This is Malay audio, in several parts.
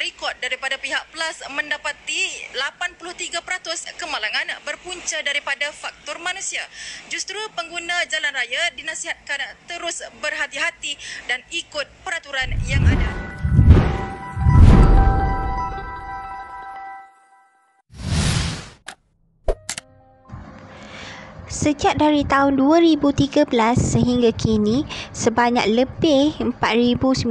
rekod daripada pihak PLAS mendapati 83% kemalangan berpunca daripada faktor manusia. Justru pengguna jalan raya dinasihatkan terus berhati-hati dan ikut peraturan yang ada. Sejak dari tahun 2013 sehingga kini, sebanyak lebih 4,900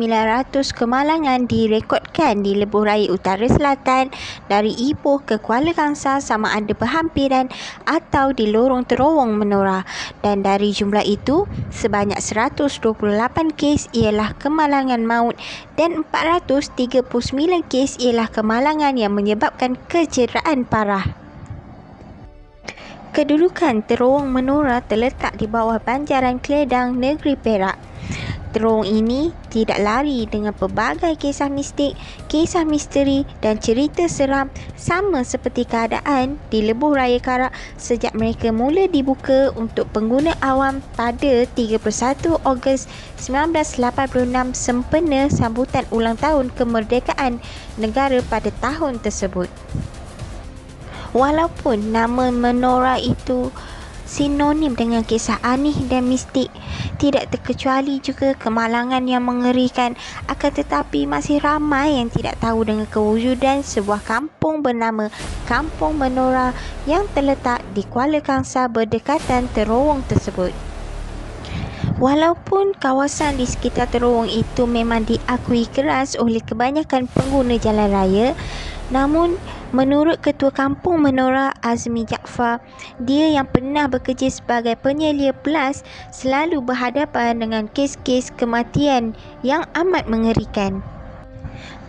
kemalangan direkodkan di lebuh raya Utara Selatan dari Ipoh ke Kuala Kangsar sama ada berhampiran atau di lorong terowong menora. Dan dari jumlah itu, sebanyak 128 kes ialah kemalangan maut dan 439 kes ialah kemalangan yang menyebabkan kecederaan parah. Kedudukan terowong menora terletak di bawah banjaran Keledang, Negeri Perak. Terowong ini tidak lari dengan pelbagai kisah mistik, kisah misteri dan cerita seram sama seperti keadaan di lebuh raya Karak sejak mereka mula dibuka untuk pengguna awam pada 31 Ogos 1986 sempena sambutan ulang tahun kemerdekaan negara pada tahun tersebut. Walaupun nama menora itu sinonim dengan kisah aneh dan mistik, tidak terkecuali juga kemalangan yang mengerikan, akan tetapi masih ramai yang tidak tahu dengan kewujudan sebuah kampung bernama Kampung Menora yang terletak di Kuala Kangsar berdekatan terowong tersebut. Walaupun kawasan di sekitar terowong itu memang diakui keras oleh kebanyakan pengguna jalan raya, namun menurut Ketua Kampung Menora Azmi Jaafar, dia yang pernah bekerja sebagai penyelia PLAS selalu berhadapan dengan kes-kes kematian yang amat mengerikan.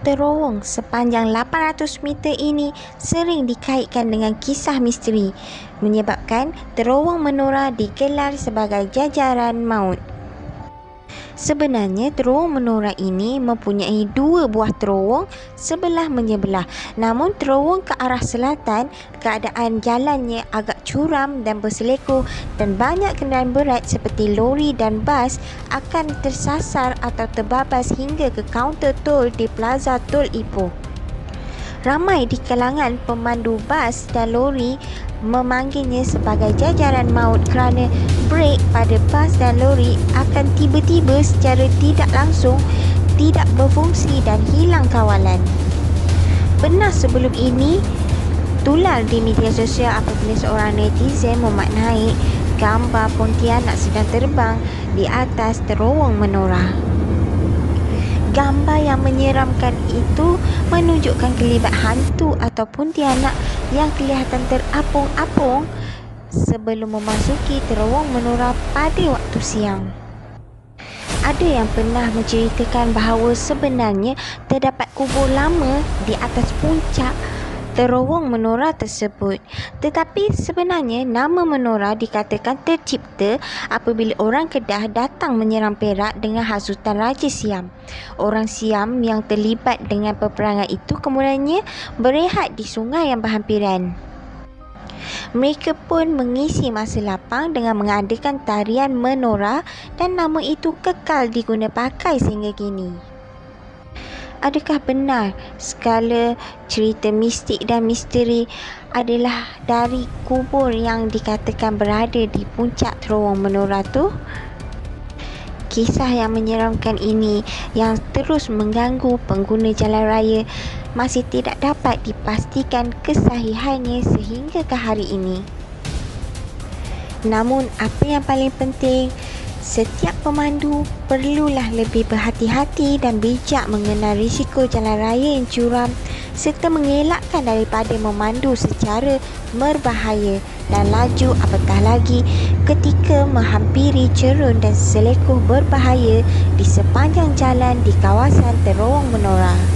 Terowong sepanjang 800 meter ini sering dikaitkan dengan kisah misteri, menyebabkan terowong menora digelar sebagai jajaran maut. Sebenarnya terowong menora ini mempunyai dua buah terowong sebelah menyebelah. Namun terowong ke arah selatan, keadaan jalannya agak curam dan berselekoh dan banyak kenderaan berat seperti lori dan bas akan tersasar atau terbabas hingga ke kaunter tol di Plaza Tol Ipoh. Ramai di kalangan pemandu bas dan lori memanggilnya sebagai jajaran maut kerana brek pada bas dan lori akan tiba-tiba secara tidak langsung tidak berfungsi dan hilang kawalan. Pernah sebelum ini tular di media sosial apabila seorang netizen memaknai gambar Pontianak sedang terbang di atas terowong menora. Gambar yang menyeramkan itu menunjukkan kelibat hantu atau Pontianak yang kelihatan terapung-apung sebelum memasuki terowong menora pada waktu siang. Ada yang pernah menceritakan bahawa sebenarnya terdapat kubur lama di atas puncak terowong menora tersebut. Tetapi sebenarnya nama menora dikatakan tercipta apabila orang Kedah datang menyerang Perak dengan hasutan Raja Siam. Orang Siam yang terlibat dengan peperangan itu kemudiannya berehat di sungai yang berhampiran. Mereka pun mengisi masa lapang dengan mengadakan tarian menora dan nama itu kekal diguna pakai sehingga kini. Adakah benar segala cerita mistik dan misteri adalah dari kubur yang dikatakan berada di puncak terowong menora tu? Kisah yang menyeramkan ini yang terus mengganggu pengguna jalan raya masih tidak dapat dipastikan kesahihannya sehingga ke hari ini. Namun apa yang paling penting, setiap pemandu perlulah lebih berhati-hati dan bijak mengenal risiko jalan raya yang curam serta mengelakkan daripada memandu secara berbahaya dan laju apatah lagi ketika menghampiri cerun dan selekoh berbahaya di sepanjang jalan di kawasan terowong menora.